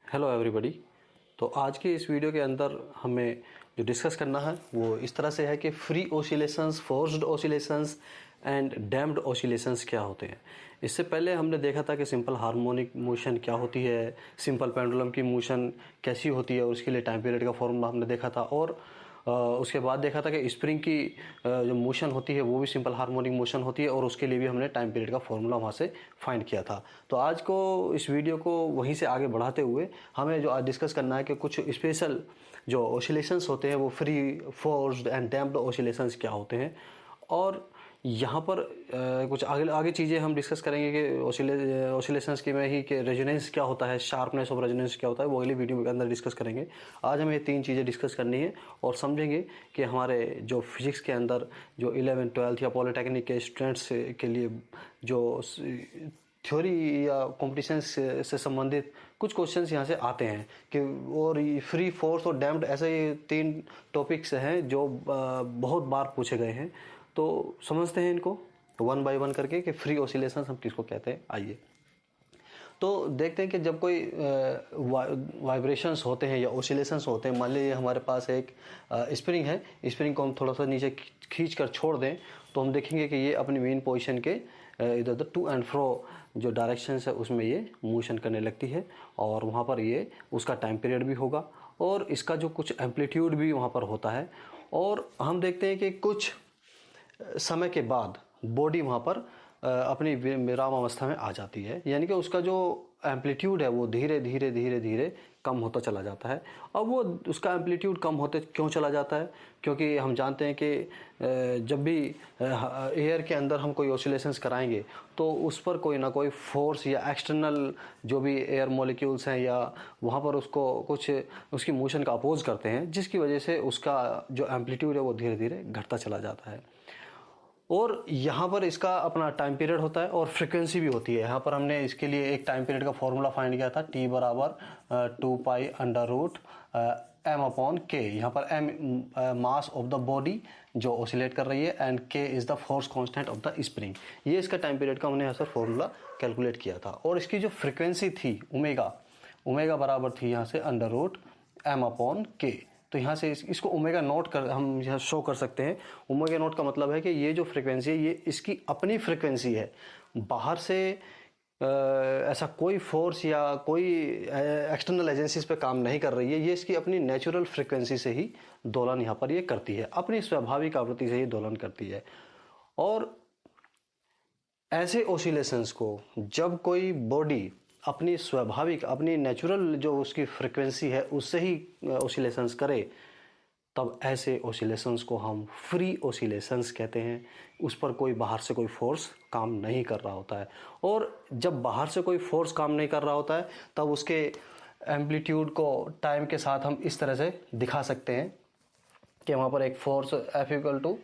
Hello everybody. तो आज के इस वीडियो के अंदर हमें जो डिस्कस करना है वो इस तरह से है कि free oscillations, forced oscillations and damped oscillations क्या होते हैं। इससे पहले हमने देखा था कि सिंपल हार्मोनिक मोशन क्या होती है, सिंपल पेंडुलम की मोशन कैसी होती है और उसके लिए टाइम पीरियड का फॉर्मूला हमने देखा था। और उसके बाद देखा था कि स्प्रिंग की जो मोशन होती है वो भी सिंपल हार्मोनिक मोशन होती है और उसके लिए भी हमने टाइम पीरियड का फॉर्मूला वहाँ से फाइंड किया था। तो आज को इस वीडियो को वहीं से आगे बढ़ाते हुए हमें जो आज डिस्कस करना है कि कुछ स्पेशल जो ऑसिलेशंस होते हैं वो free, forced and damped oscillations क्या होते हैं। और यहाँ पर कुछ आगे आगे चीज़ें हम डिस्कस करेंगे कि ऑसिलेशंस की में ही कि रेजोनेंस क्या होता है, शार्पनेस ऑफ रेजोनेंस क्या होता है, वो अगली वीडियो के अंदर डिस्कस करेंगे। आज हमें ये तीन चीज़ें डिस्कस करनी है और समझेंगे कि हमारे जो फिजिक्स के अंदर जो 11th 12th या पॉलिटेक्निक के स्टूडेंट्स के लिए जो थ्योरी या कॉम्पिटिशन्स से संबंधित कुछ क्वेश्चंस यहाँ से आते हैं कि और फ्री, फोर्स और डैम्प्ड, ऐसे ये तीन टॉपिक्स हैं जो बहुत बार पूछे गए हैं। तो समझते हैं इनको वन बाय वन करके कि फ्री ऑसिलेशंस हम किसको कहते हैं। आइए तो देखते हैं कि जब कोई वाइब्रेशंस होते हैं या ऑसिलेशंस होते हैं, मान लीजिए हमारे पास एक स्प्रिंग है, स्प्रिंग को हम थोड़ा सा नीचे खींच कर छोड़ दें तो हम देखेंगे कि ये अपनी मेन पोजीशन के इधर उधर टू एंड फ्रो जो डायरेक्शंस है उसमें ये मोशन करने लगती है और वहाँ पर ये उसका टाइम पीरियड भी होगा और इसका जो कुछ एम्पलीट्यूड भी वहाँ पर होता है। और हम देखते हैं कि कुछ समय के बाद बॉडी वहाँ पर अपनी विराम अवस्था में आ जाती है, यानी कि उसका जो एम्पलीट्यूड है वो धीरे धीरे धीरे धीरे कम होता चला जाता है। अब वो उसका एम्पलीट्यूड कम होते क्यों चला जाता है? क्योंकि हम जानते हैं कि जब भी एयर के अंदर हम कोई ऑसिलेशंस कराएंगे तो उस पर कोई ना कोई फोर्स या एक्सटर्नल जो भी एयर मॉलिक्यूल्स हैं या वहाँ पर उसको कुछ उसकी मोशन का अपोज करते हैं, जिसकी वजह से उसका जो एम्पलीट्यूड है वो धीरे धीरे घटता चला जाता है। और यहाँ पर इसका अपना टाइम पीरियड होता है और फ्रीक्वेंसी भी होती है। यहाँ पर हमने इसके लिए एक टाइम पीरियड का फॉर्मूला फाइंड किया था, T बराबर 2 under root m upon k। यहाँ पर m mass of the body जो ऑसिलेट कर रही है and k is the force constant of the spring. ये इसका टाइम पीरियड का हमने यहाँ से फॉर्मूला कैलकुलेट किया था। और इसकी जो फ्रिक्वेंसी थी ओमेगा बराबर थी यहाँ से under root m upon k। तो यहाँ से इसको ओमेगा नोट कर हम यहाँ शो कर सकते हैं। ओमेगा नोट का मतलब है कि ये जो फ्रिक्वेंसी है ये इसकी अपनी फ्रिक्वेंसी है, बाहर से ऐसा कोई फोर्स या कोई एक्सटर्नल एजेंसीज पे काम नहीं कर रही है। ये इसकी अपनी नेचुरल फ्रिक्वेंसी से ही दोलन यहाँ पर ये करती है, अपनी स्वाभाविक आवृत्ति से ही दोलन करती है। और ऐसे ऑसिलेशंस को जब कोई बॉडी अपनी स्वाभाविक, अपनी नेचुरल जो उसकी फ्रिक्वेंसी है उससे ही ऑसिलेशंस करे, तब ऐसे ऑसिलेशंस को हम फ्री ऑसिलेशंस कहते हैं। उस पर कोई बाहर से कोई फोर्स काम नहीं कर रहा होता है। और जब बाहर से कोई फोर्स काम नहीं कर रहा होता है तब उसके एम्पलीट्यूड को टाइम के साथ हम इस तरह से दिखा सकते हैं कि वहाँ पर एक force F equal to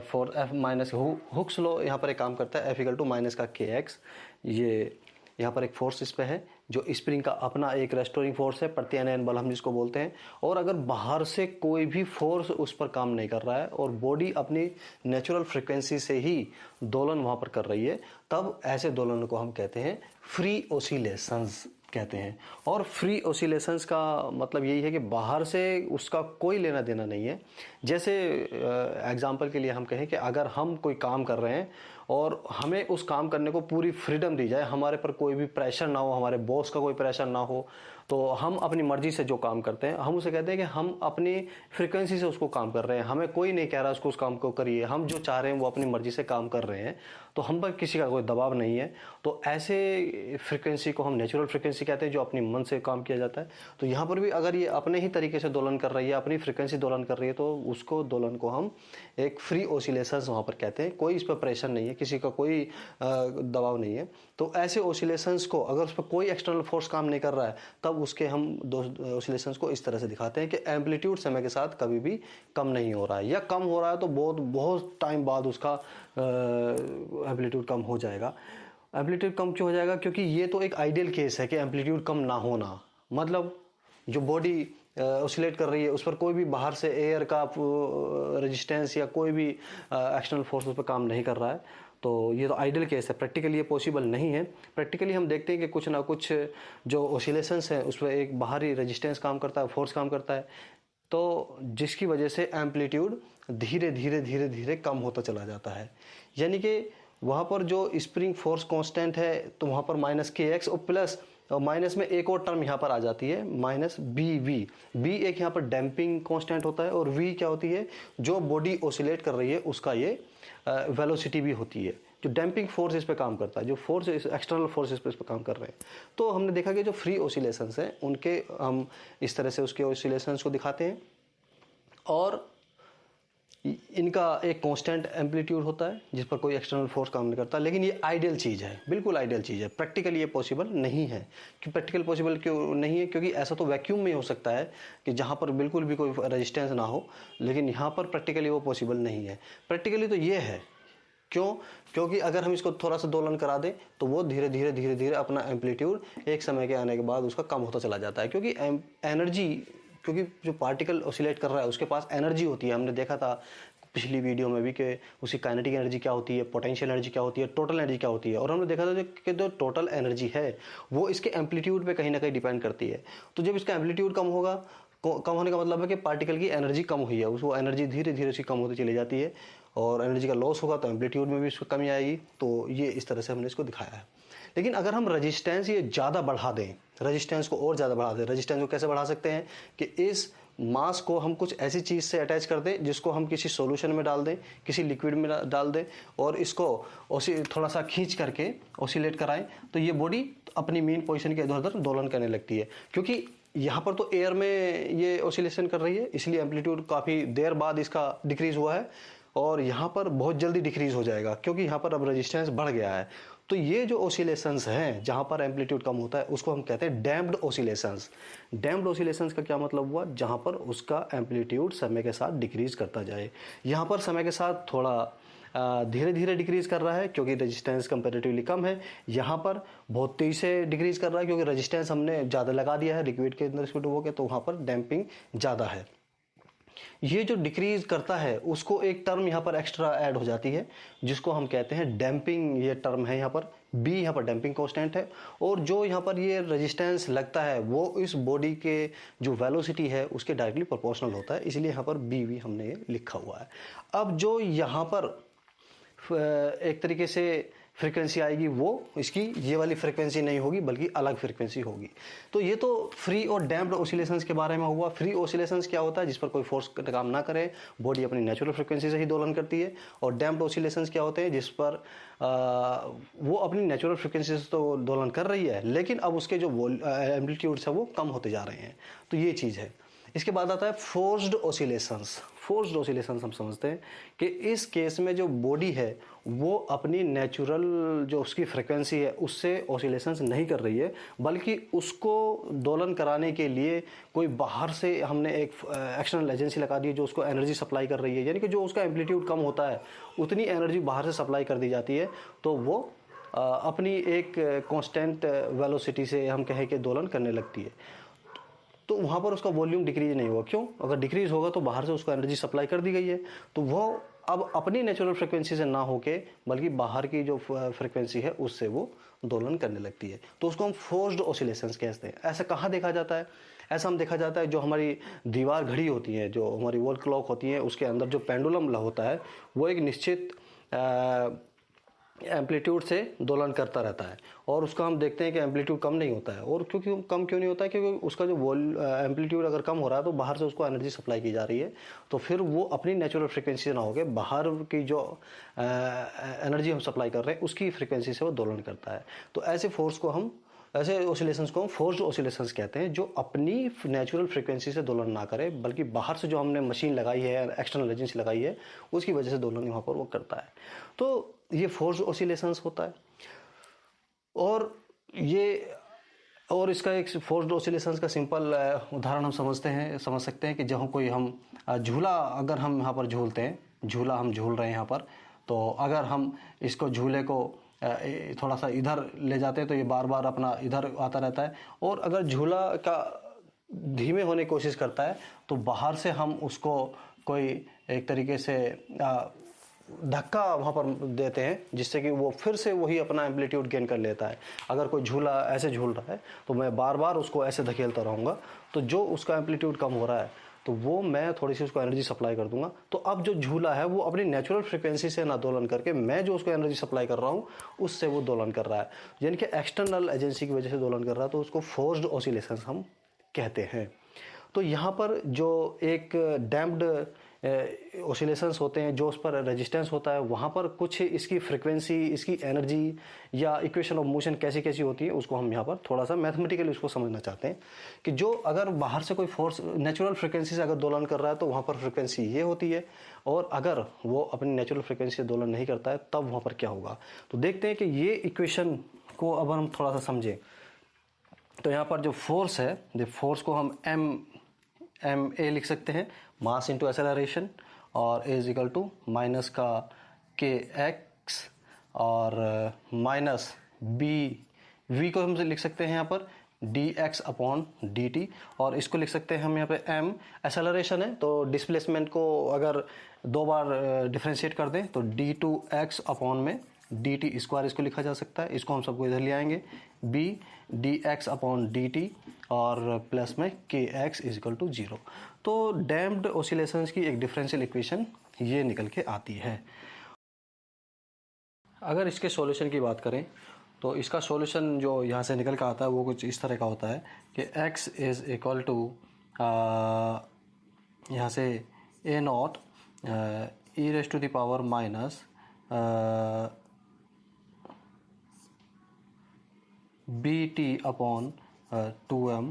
four F minus Hooke's law यहाँ पर एक काम करता है, F इक्वल टू माइनस का KX। ये यहाँ पर एक फोर्स इस पे है जो स्प्रिंग का अपना एक रेस्टोरिंग फोर्स है, प्रत्यानयन बल हम जिसको बोलते हैं। और अगर बाहर से कोई भी फोर्स उस पर काम नहीं कर रहा है और बॉडी अपनी नेचुरल फ्रिक्वेंसी से ही दोलन वहाँ पर कर रही है, तब ऐसे दोलन को हम कहते हैं फ्री ऑसिलेशंस कहते हैं। और फ्री ऑसिलेशंस का मतलब यही है कि बाहर से उसका कोई लेना देना नहीं है। जैसे एग्जांपल के लिए हम कहें कि अगर हम कोई काम कर रहे हैं और हमें उस काम करने को पूरी फ्रीडम दी जाए, हमारे पर कोई भी प्रेशर ना हो, हमारे बॉस का कोई प्रेशर ना हो, तो हम अपनी मर्जी से जो काम करते हैं हम उसे कहते हैं कि हम अपनी फ्रिक्वेंसी से उसको काम कर रहे हैं। हमें कोई नहीं कह रहा उसको उस काम को करिए, हम जो चाह रहे हैं वो अपनी मर्जी से काम कर रहे हैं, तो हम पर किसी का कोई दबाव नहीं है। तो ऐसे फ्रिक्वेंसी को हम नेचुरल फ्रिक्वेंसी कहते हैं जो अपनी मन से काम किया जाता है। तो यहाँ पर भी अगर ये अपने ही तरीके से दोलन कर रही है, अपनी फ्रिक्वेंसी दोलन कर रही है, तो उसको दोलन को हम एक फ्री ऑसिलेशंस वहाँ पर कहते हैं। कोई इस पर प्रेशर नहीं है, किसी का कोई दबाव नहीं है। तो ऐसे ऑसिलेशंस को अगर उस पर कोई एक्सटर्नल फोर्स काम नहीं कर रहा है तब उसके हम दो ऑसिलेशंस को इस तरह से दिखाते हैं कि एम्पलीट्यूड समय के साथ कभी भी कम नहीं हो रहा है, या कम हो रहा है तो बहुत टाइम बाद उसका एम्पलीट्यूड कम हो जाएगा। एम्पलीट्यूड कम क्यों हो जाएगा? क्योंकि ये तो एक आइडियल केस है कि एम्पलीट्यूड कम ना होना, मतलब जो बॉडी ऑसिलेट कर रही है उस पर कोई भी बाहर से एयर का रेजिस्टेंस या कोई भी एक्सटर्नल फोर्स उस पर काम नहीं कर रहा है। तो ये तो आइडियल केस है, प्रैक्टिकली ये पॉसिबल नहीं है। प्रैक्टिकली हम देखते हैं कि कुछ ना कुछ जो ओसिलेशंस हैं उस पर एक बाहरी रेजिस्टेंस काम करता है, फोर्स काम करता है, तो जिसकी वजह से एम्पलीट्यूड धीरे धीरे धीरे धीरे कम होता चला जाता है। यानी कि वहाँ पर जो स्प्रिंग फोर्स कांस्टेंट है तो वहाँ पर माइनस के एक्स और प्लस माइनस में एक और टर्म यहाँ पर आ जाती है माइनस बी वी। बी एक यहाँ पर डैम्पिंग कांस्टेंट होता है और वी क्या होती है, जो बॉडी ओसिलेट कर रही है उसका ये वेलोसिटी भी होती है, जो डैम्पिंग फोर्स इस पे काम करता है, जो फोर्स एक्सटर्नल फोर्स इस पे काम कर रहे हैं। तो हमने देखा कि जो फ्री ओसिलेशंस हैं उनके हम इस तरह से उसके ओसिलेशंस को दिखाते हैं और इनका एक कांस्टेंट एम्पलीट्यूड होता है जिस पर कोई एक्सटर्नल फोर्स काम नहीं करता। लेकिन ये आइडियल चीज़ है, बिल्कुल आइडियल चीज़ है, प्रैक्टिकली ये पॉसिबल नहीं है। कि प्रैक्टिकल पॉसिबल क्यों नहीं है, क्योंकि ऐसा तो वैक्यूम में हो सकता है कि जहाँ पर बिल्कुल भी कोई रेजिस्टेंस ना हो, लेकिन यहाँ पर प्रैक्टिकली वो पॉसिबल नहीं है। प्रैक्टिकली तो ये है, क्यों? क्योंकि अगर हम इसको थोड़ा सा दोलन करा दें तो वो धीरे धीरे धीरे धीरे अपना एम्पलीट्यूड एक समय के आने के बाद उसका कम होता चला जाता है, क्योंकि एनर्जी, क्योंकि जो पार्टिकल ऑसिलेट कर रहा है उसके पास एनर्जी होती है। हमने देखा था पिछली वीडियो में भी कि उसकी काइनेटिक एनर्जी क्या होती है, पोटेंशियल एनर्जी क्या होती है, टोटल एनर्जी क्या होती है, और हमने देखा था कि जो टोटल एनर्जी है वो इसके एम्पलीट्यूड पे कहीं ना कहीं डिपेंड करती है। तो जब इसका एम्पलीट्यूड कम होगा, कम होने का मतलब है कि पार्टिकल की एनर्जी कम हुई है, उसको एनर्जी धीरे धीरे उसकी कम होती चली जाती है, और एनर्जी का लॉस होगा तो एम्पलीट्यूड में भी उसको कमी आएगी। तो ये इस तरह से हमने इसको दिखाया है। लेकिन अगर हम रेजिस्टेंस ये ज़्यादा बढ़ा दें, रेजिस्टेंस को और ज़्यादा बढ़ा दें, रेजिस्टेंस को कैसे बढ़ा सकते हैं कि इस मास को हम कुछ ऐसी चीज़ से अटैच कर दें जिसको हम किसी सॉल्यूशन में डाल दें, किसी लिक्विड में डाल दें, और इसको थोड़ा सा खींच करके ऑसिलेट कराएं, तो ये बॉडी अपनी मेन पोजीशन के इधर उधर दोलन करने लगती है। क्योंकि यहाँ पर तो एयर में ये ऑसिलेशन कर रही है, इसलिए एम्पलीट्यूड काफ़ी देर बाद इसका डिक्रीज हुआ है, और यहाँ पर बहुत जल्दी डिक्रीज हो जाएगा क्योंकि यहाँ पर अब रेजिस्टेंस बढ़ गया है। तो ये जो ओसिलेशंस हैं जहाँ पर एम्पलीट्यूड कम होता है उसको हम कहते हैं डैम्प्ड ओसिलेशंस। डैम्प्ड ओसिलेशंस का क्या मतलब हुआ, जहाँ पर उसका एम्पलीट्यूड समय के साथ डिक्रीज करता जाए। यहाँ पर समय के साथ थोड़ा धीरे धीरे डिक्रीज कर रहा है क्योंकि रेजिस्टेंस कंपैरेटिवली कम है। यहाँ पर बहुत तेज़ी से डिक्रीज कर रहा है क्योंकि रेजिस्टेंस हमने ज़्यादा लगा दिया है लिक्विड के अंदर इसको डुबो के, तो वहाँ पर डैम्पिंग ज़्यादा है। ये जो डिक्रीज करता है उसको एक टर्म यहाँ पर एक्स्ट्रा ऐड हो जाती है जिसको हम कहते हैं डैम्पिंग। ये टर्म है यहाँ पर बी, यहाँ पर डैम्पिंग कांस्टेंट है, और जो यहाँ पर ये रेजिस्टेंस लगता है वो इस बॉडी के जो वेलोसिटी है उसके डायरेक्टली प्रोपोर्शनल होता है, इसलिए यहाँ पर बी वी हमने ये लिखा हुआ है। अब जो यहाँ पर एक तरीके से फ्रीक्वेंसी आएगी वो इसकी ये वाली फ्रीक्वेंसी नहीं होगी बल्कि अलग फ्रीक्वेंसी होगी। तो ये तो फ्री और डैम्प्ड ओसिलेशंस के बारे में हुआ। फ्री ओसिलेशंस क्या होता है, जिस पर कोई फोर्स काम ना करे, बॉडी अपनी नेचुरल फ्रीक्वेंसी से ही दोलन करती है। और डैम्प्ड ओसिलेशंस क्या होते हैं, जिस पर वो अपनी नेचुरल फ्रीक्वेंसी से तो दोलन कर रही है लेकिन अब उसके जो एम्पलीट्यूड्स है वो कम होते जा रहे हैं। तो ये चीज़ है। इसके बाद आता है फोर्स्ड ओसिलेशंस। फोर्स्ड ओसिलेशंस हम समझते हैं कि इस केस में जो बॉडी है वो अपनी नेचुरल जो उसकी फ्रीक्वेंसी है उससे ओसिलेशंस नहीं कर रही है, बल्कि उसको दोलन कराने के लिए कोई बाहर से हमने एक एक्सटर्नल एजेंसी लगा दी है जो उसको एनर्जी सप्लाई कर रही है। यानी कि जो उसका एम्पलीट्यूड कम होता है उतनी एनर्जी बाहर से सप्लाई कर दी जाती है, तो वो अपनी एक कांस्टेंट वेलोसिटी से हम कहें कि दोलन करने लगती है। तो वहाँ पर उसका वॉल्यूम डिक्रीज नहीं हुआ। क्यों? अगर डिक्रीज होगा तो बाहर से उसको एनर्जी सप्लाई कर दी गई है, तो वो अब अपनी नेचुरल फ्रीक्वेंसी से ना होके बल्कि बाहर की जो फ्रीक्वेंसी है उससे वो दोलन करने लगती है। तो उसको हम फोर्स्ड ओसिलेशंस कहते हैं। ऐसा कहाँ देखा जाता है? ऐसा हम देखा जाता है जो हमारी दीवार घड़ी होती है, जो हमारी वॉल क्लॉक होती है, उसके अंदर जो पेंडुलम होता है वो एक निश्चित एम्पलीट्यूड से दोलन करता रहता है, और उसका हम देखते हैं कि एम्पलीट्यूड कम नहीं होता है। और क्योंकि कम क्यों नहीं होता है, क्योंकि उसका जो एम्पलीट्यूड अगर कम हो रहा है तो बाहर से उसको एनर्जी सप्लाई की जा रही है, तो फिर वो अपनी नेचुरल फ्रीक्वेंसी से ना होकर बाहर की जो एनर्जी हम सप्लाई कर रहे हैं उसकी फ्रीक्वेंसी से वो दोलन करता है। तो ऐसे ओसिलेशंस को हम फोर्स्ड ओसिलेशंस कहते हैं, जो अपनी नेचुरल फ्रीक्वेंसी से दोलन ना करे बल्कि बाहर से जो हमने मशीन लगाई है, एक्सटर्नल एजेंसी लगाई है, उसकी वजह से दोलन वहाँ पर वो करता है। तो ये फोर्स्ड ओसिलेशंस होता है। और इसका एक फोर्स्ड ओसिलेशंस का सिंपल उदाहरण हम समझ सकते हैं कि जब कोई हम झूला अगर हम यहाँ पर झूलते हैं, झूला हम झूल रहे हैं यहाँ पर, तो अगर हम इसको झूले को थोड़ा सा इधर ले जाते हैं तो ये बार बार अपना इधर आता रहता है, और अगर झूला का धीमे होने की कोशिश करता है तो बाहर से हम उसको कोई एक तरीके से धक्का वहाँ पर देते हैं, जिससे कि वो फिर से वही अपना एम्पलीट्यूड गेन कर लेता है। अगर कोई झूला ऐसे झूल रहा है तो मैं बार बार उसको ऐसे धकेलता रहूँगा, तो जो उसका एम्पलीट्यूड कम हो रहा है तो वो मैं थोड़ी सी उसको एनर्जी सप्लाई कर दूंगा। तो अब जो झूला है वो अपनी नेचुरल फ्रिक्वेंसी से ना दोलन करके मैं जो उसको एनर्जी सप्लाई कर रहा हूँ उससे वो दोलन कर रहा है, यानी कि एक्सटर्नल एजेंसी की वजह से दोलन कर रहा है, तो उसको फोर्स्ड ऑसिलेशंस हम कहते हैं। तो यहाँ पर जो एक डैम्प्ड ऑसिलेशंस होते हैं, जो उस पर रेजिस्टेंस होता है, वहाँ पर कुछ इसकी फ्रिक्वेंसी, इसकी एनर्जी या इक्वेशन ऑफ मोशन कैसी कैसी होती है, उसको हम यहाँ पर थोड़ा सा मैथमेटिकली उसको समझना चाहते हैं कि जो अगर बाहर से कोई फोर्स नेचुरल फ्रिक्वेंसी से अगर दोलन कर रहा है तो वहाँ पर फ्रिक्वेंसी ये होती है, और अगर वो अपनी नेचुरल फ्रिक्वेंसी से दोलन नहीं करता है तब वहाँ पर क्या होगा। तो देखते हैं कि ये इक्वेशन को अब हम थोड़ा सा समझें। तो यहाँ पर जो फोर्स है, जो फोर्स को हम एम ए लिख सकते हैं, मास इंटू एक्सेलरेशन, और ए इज इक्वल टू माइनस का के एक्स और माइनस बी, वी को हम लिख सकते हैं यहाँ पर D X upon D T, और इसको लिख सकते हैं हम यहाँ पे एम एक्सेलरेशन है तो डिस्प्लेसमेंट को अगर दो बार डिफ्रेंशिएट कर दें तो डी टू एक्स अपॉन में डी टी स्क्वायर इसको लिखा जा सकता है। इसको हम सबको इधर ले आएंगे, B D X upon D T और प्लस में K x is equal to 0। तो डैम्प्ड ऑसिलेशंस की एक डिफरेंशियल इक्वेशन ये निकल के आती है। अगर इसके सॉल्यूशन की बात करें तो इसका सॉल्यूशन जो यहाँ से निकल कर आता है वो कुछ इस तरह का होता है कि x इज़ इक्वल टू यहाँ से A naught E raise to the power minus B T upon 2m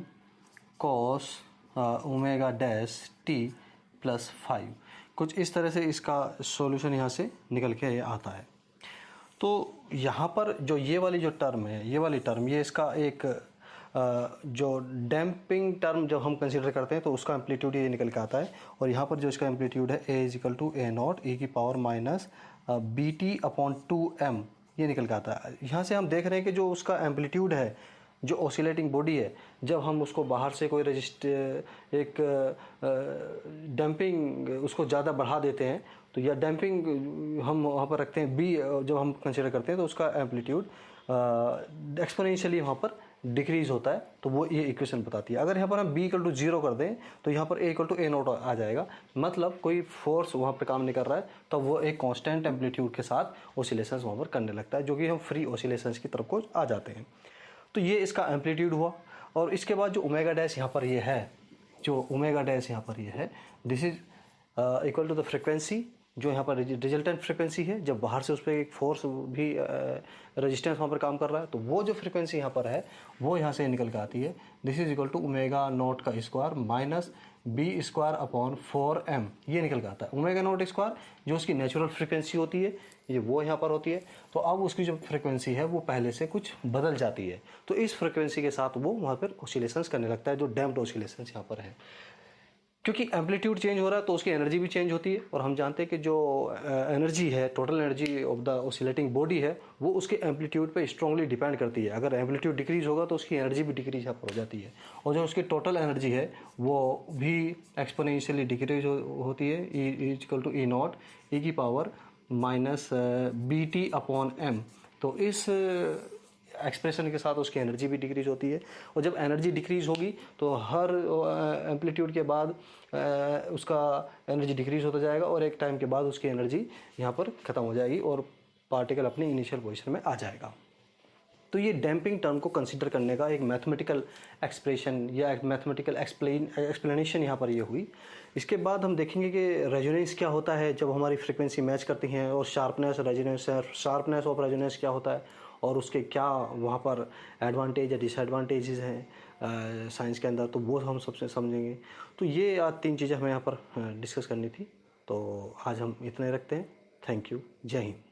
cos omega dash T plus 5। कुछ इस तरह से इसका सॉल्यूशन यहाँ से निकल के आता है। तो यहाँ पर जो ये वाली जो टर्म है, ये वाली टर्म, ये इसका एक जो डैम्पिंग टर्म जब हम कंसीडर करते हैं तो उसका एम्पलीट्यूड ये निकल के आता है, और यहाँ पर जो इसका एम्पलीट्यूड है A is equal to A naught E की power minus B T upon 2m, ये निकल के आता है। यहाँ से हम देख रहे हैं कि जो उसका एम्पलीट्यूड है, जो ऑसिलेटिंग बॉडी है, जब हम उसको बाहर से कोई एक डैम्पिंग उसको ज़्यादा बढ़ा देते हैं तो या डैम्पिंग हम वहाँ पर रखते हैं बी, जब हम कंसीडर करते हैं तो उसका एम्पलीट्यूड एक्सपोनेंशियली वहाँ पर डिक्रीज होता है। तो वो ये इक्वेशन बताती है। अगर यहाँ पर हम b इक्वल टू 0 कर दें तो यहाँ पर a equal to A naught आ जाएगा, मतलब कोई फोर्स वहाँ पर काम नहीं कर रहा है, तो वो एक कांस्टेंट एम्पलीट्यूड के साथ ऑसिलेशंस वहाँ पर करने लगता है, जो कि हम फ्री ऑसिलेशंस की तरफ को आ जाते हैं। तो ये इसका एम्पलीट्यूड हुआ। और इसके बाद जो ओमेगा डैश यहाँ पर ये है, जो ओमेगा डैश यहाँ पर ये है, this is equal to the frequency, जो यहाँ पर रिजल्टेंट फ्रिक्वेंसी है। जब बाहर से उस पर एक फोर्स भी रेजिस्टेंस वहाँ पर काम कर रहा है तो वो जो फ्रिक्वेंसी यहाँ पर है वो यहाँ से निकल के आती है। This is equal to omega naught का square minus B square upon 4m, ये निकल के आता है। ओमेगा नॉट स्क्वायर जो उसकी नेचुरल फ्रिक्वेंसी होती है, ये वो यहाँ पर होती है। तो अब उसकी जो फ्रिक्वेंसी है वो पहले से कुछ बदल जाती है, तो इस फ्रिक्वेंसी के साथ वो वहाँ पर ऑसिलेशंस करने लगता है, जो डैम्प्ड ऑसिलेशंस यहाँ पर है। क्योंकि एम्पलीट्यूड चेंज हो रहा है तो उसकी एनर्जी भी चेंज होती है, और हम जानते हैं कि जो एनर्जी है, total energy of the oscillating body है, वो उसके एम्पलीट्यूड पे स्ट्रांगली डिपेंड करती है। अगर एम्पलीट्यूड डिक्रीज होगा तो उसकी एनर्जी भी डिक्रीज यहाँ पर हो जाती है, और जो उसकी टोटल एनर्जी है वो भी एक्सपोनेंशियली डिक्रीज होती है। E equal to E naught E की power minus B T upon M. तो इस एक्सप्रेशन के साथ उसकी एनर्जी भी डिक्रीज होती है, और जब एनर्जी डिक्रीज होगी तो हर एम्पलीट्यूड के बाद उसका एनर्जी डिक्रीज होता जाएगा, और एक टाइम के बाद उसकी एनर्जी यहाँ पर ख़त्म हो जाएगी और पार्टिकल अपनी इनिशियल पोजीशन में आ जाएगा। तो ये डैम्पिंग टर्म को कंसीडर करने का एक मैथमेटिकल एक्सप्रेशन या एक मैथमेटिकल एक्सप्लेनेशन यहाँ पर ये हुई। इसके बाद हम देखेंगे कि रेजोनेंस क्या होता है जब हमारी फ्रिक्वेंसी मैच करती हैं, और शार्पनेस ऑफ रेजोनेंस क्या होता है, और उसके क्या वहाँ पर एडवांटेज या डिसएडवांटेजेस हैं साइंस के अंदर, तो वो हम सबसे समझेंगे। तो ये आज 3 चीज़ें हमें यहाँ पर डिस्कस करनी थी। तो आज हम इतने रखते हैं। Thank you. जय हिंद।